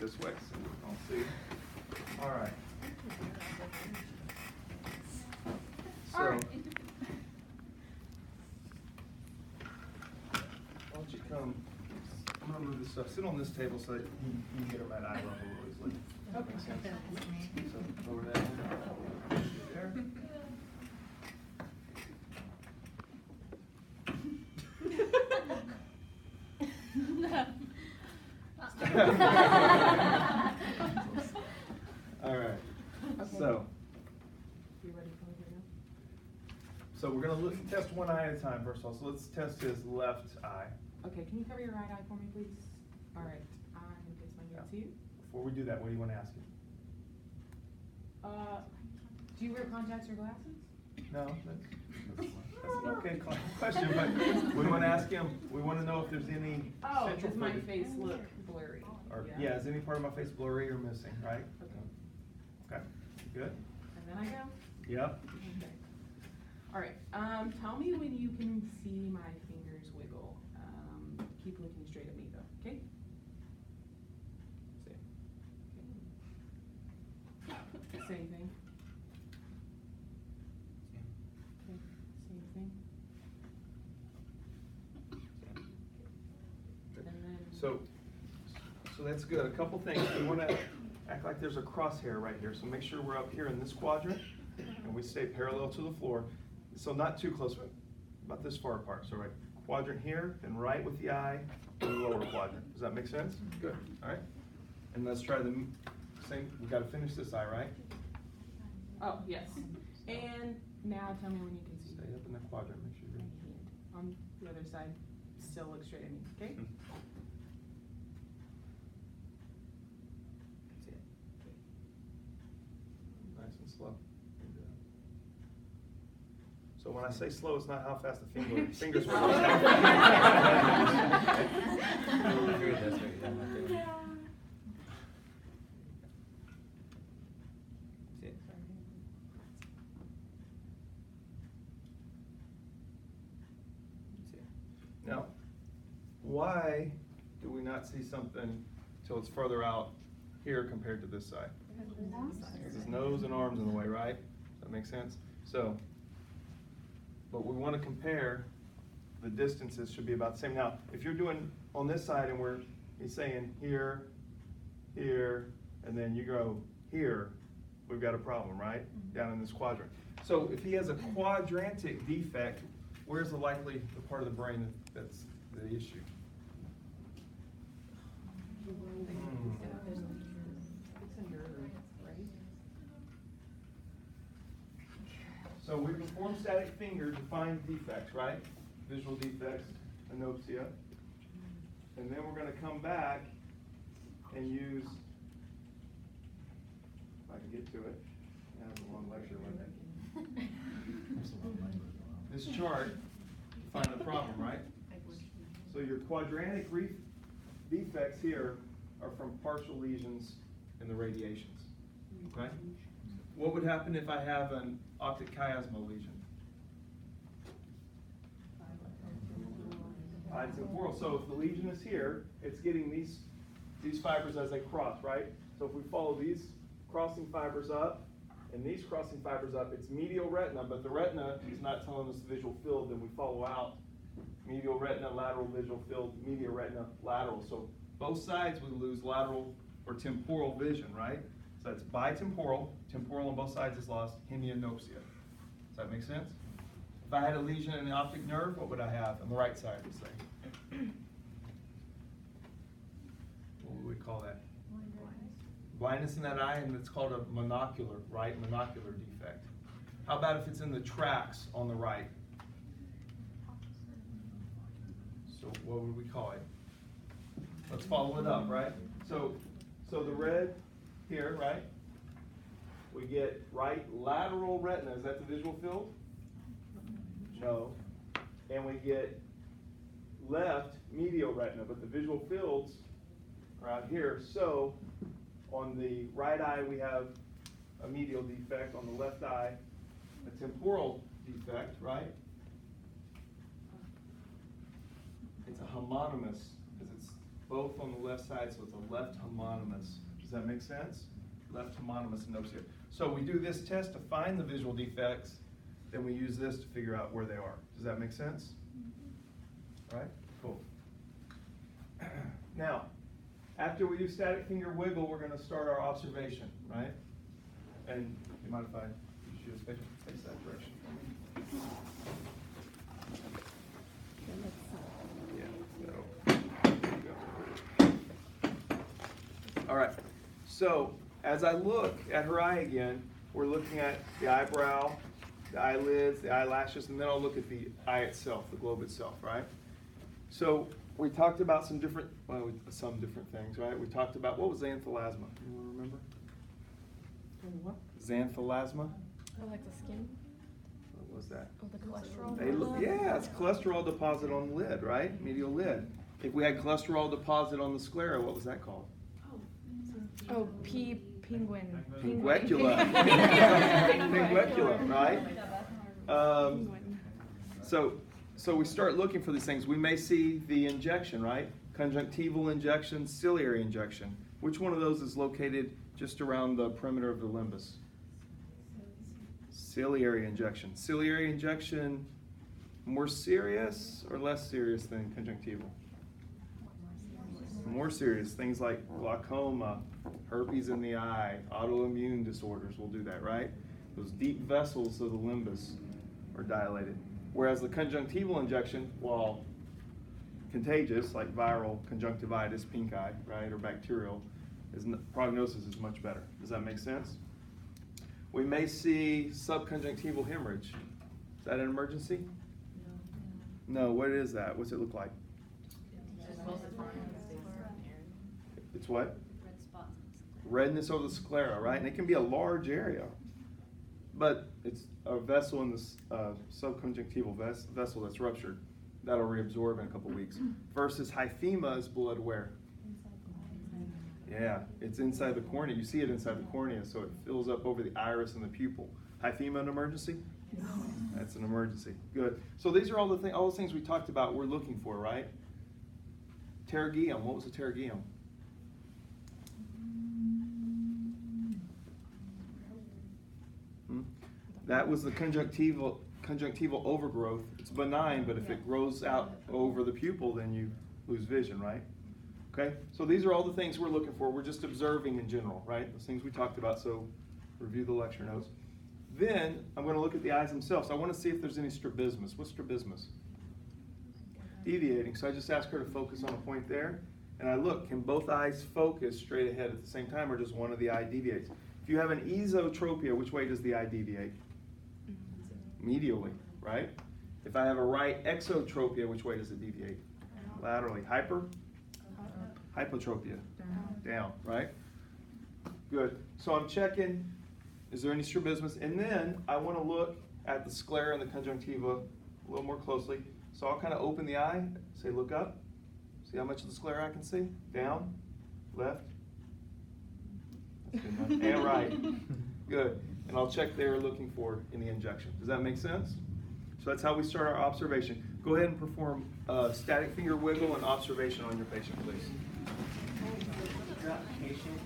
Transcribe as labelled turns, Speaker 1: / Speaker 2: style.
Speaker 1: this way so we can all see. All right. So, why don't you come, I'm going to move this stuff, sit on this table so that you can get them at eye level really easily.
Speaker 2: Okay.
Speaker 1: Makes sense? So, over that. There. All right.
Speaker 2: Okay.
Speaker 1: So,
Speaker 2: You ready for me now?
Speaker 1: we're going to test one eye at a time first of all. So let's test his left eye.
Speaker 2: Okay, can you cover your right eye for me, please? All right, I will place my hand to you.
Speaker 1: Before we do that, what do you want to ask him?
Speaker 2: Do you wear contacts or glasses?
Speaker 1: No, that's an okay question, but we want to ask him, we want to know if there's any
Speaker 2: Oh,
Speaker 1: central
Speaker 2: does my
Speaker 1: fluid.
Speaker 2: face look blurry?
Speaker 1: Or, yeah, is any part of my face blurry or missing, right?
Speaker 2: Okay,
Speaker 1: Okay, good?
Speaker 2: and then I go?
Speaker 1: Yep.
Speaker 2: Okay. All right, tell me when you can see my fingers wiggle. Keep looking straight at me though, okay? Okay. Same thing. Okay, same thing. And then.
Speaker 1: So that's good. A couple things. We want to act like there's a crosshair right here. So make sure we're up here in this quadrant and we stay parallel to the floor. So not too close, but about this far apart. So right quadrant here, then right with the eye, and the lower quadrant. Does that make sense? Good. All right. And let's try the same. We got to finish this eye, right?
Speaker 2: Oh, yes. And now tell me when you can see.
Speaker 1: Stay up in the quadrant. Make sure
Speaker 2: My
Speaker 1: you're.
Speaker 2: hand on the other side. Still look straight at me, okay? That's it. Okay.
Speaker 1: Nice and slow. So when I say slow, it's not how fast the fingers will go. Now, why do we not see something till it's further out here compared to this side? Because his nose and arms in the way, right? Does that make sense? So, but we want to compare the distances should be about the same. Now, if you're doing on this side and he's saying here, here, and then you go here, we've got a problem, right? Down in this quadrant. So if he has a quadrantic defect, where's the part of the brain that's the issue?
Speaker 2: It's a nerve, right?
Speaker 1: So we perform static finger to find defects, right? Visual defects, anopsia. And then we're going to come back and use, if I can get to it, that was a long lecture, wasn't it? This chart to find the problem, right? So your quadrantic defects here are from partial lesions in the radiations, okay? What would happen if I have an optic chiasmal lesion? Temporal. So if the lesion is here, it's getting these fibers as they cross, right? So if we follow these crossing fibers up and these crossing fibers up, it's medial retina, but the retina is not telling us the visual field, then we follow out medial retina, lateral visual field, medial retina, lateral. So both sides we lose lateral or temporal vision, right? So that's bitemporal, temporal on both sides is lost, hemianopsia. Does that make sense? If I had a lesion in the optic nerve, what would I have on the right side, let's say? What would we call that? Blindness in that eye, and it's called a monocular, right? Monocular defect. How about if it's in the tracks on the right? So what would we call it? Let's follow it up, right? So the red here, right? We get right lateral retina. Is that the visual field? No. And we get left medial retina, but the visual fields are out here. So on the right eye, we have a medial defect. On the left eye, a temporal defect, right? It's a homonymous, because it's both on the left side, so it's a left homonymous. Does that make sense? Left homonymous nose here. So we do this test to find the visual defects, then we use this to figure out where they are. Does that make sense? Right? Cool. Now, after we do static finger wiggle, we're going to start our observation, right? And you mind if I use you face that direction? All right, so as I look at her eye again, we're looking at the eyebrow, the eyelids, the eyelashes, and then I'll look at the eye itself, the globe itself, right? So we talked about some different things, right? We talked about, what was xanthelasma? Anyone remember?
Speaker 2: What?
Speaker 1: Xanthelasma?
Speaker 3: Oh, like the skin?
Speaker 1: What was that?
Speaker 3: Oh, the cholesterol?
Speaker 1: Yeah, it's cholesterol deposit on the lid, right? Medial lid. If we had cholesterol deposit on the sclera, what was that called?
Speaker 3: Oh, penguin.
Speaker 1: Pinguecula. Pinguecula, right? So we start looking for these things. We may see the injection, right? Conjunctival injection, ciliary injection. Which one of those is located just around the perimeter of the limbus? Ciliary injection. Ciliary injection, more serious or less serious than conjunctival? More serious. Things like glaucoma, herpes in the eye, autoimmune disorders will do that, right? Those deep vessels of the limbus are dilated. Whereas the conjunctival injection, while contagious, like viral conjunctivitis, pink eye, right, or bacterial, prognosis is much better. Does that make sense? We may see subconjunctival hemorrhage. Is that an emergency? No. What is that? What's it look like? It's what?
Speaker 4: Red spots.
Speaker 1: Redness over the sclera, right? And it can be a large area. But it's a vessel in this subconjunctival vessel that's ruptured. That'll reabsorb in a couple weeks. Versus hyphema is blood where? Yeah, it's inside the cornea. You see it inside the cornea, so it fills up over the iris and the pupil. Hyphema an emergency? No. That's an emergency. Good. So these are all those things we talked about we're looking for, right? Pterygium. What was a pterygium? That was the conjunctival overgrowth. It's benign, but if it grows out over the pupil, then you lose vision, right? Okay, so these are all the things we're looking for. We're just observing in general, right? Those things we talked about, so review the lecture notes. Then I'm going to look at the eyes themselves. I want to see if there's any strabismus. What's strabismus? Deviating. So I just ask her to focus on a point there. And I look, can both eyes focus straight ahead at the same time, or just one of the eye deviates? If you have an esotropia, which way does the eye deviate? Medially, right? If I have a right exotropia, which way does it deviate? Laterally. Hypotropia. Down, right? Good. So I'm checking, is there any strabismus? And then I want to look at the sclera and the conjunctiva a little more closely. So I'll kind of open the eye, say look up. See how much of the sclera I can see? Down, left. That's good enough. And right. Good. And I'll check there looking for any injection. Does that make sense? So that's how we start our observation. Go ahead and perform static finger wiggle and observation on your patient, please.
Speaker 5: Patient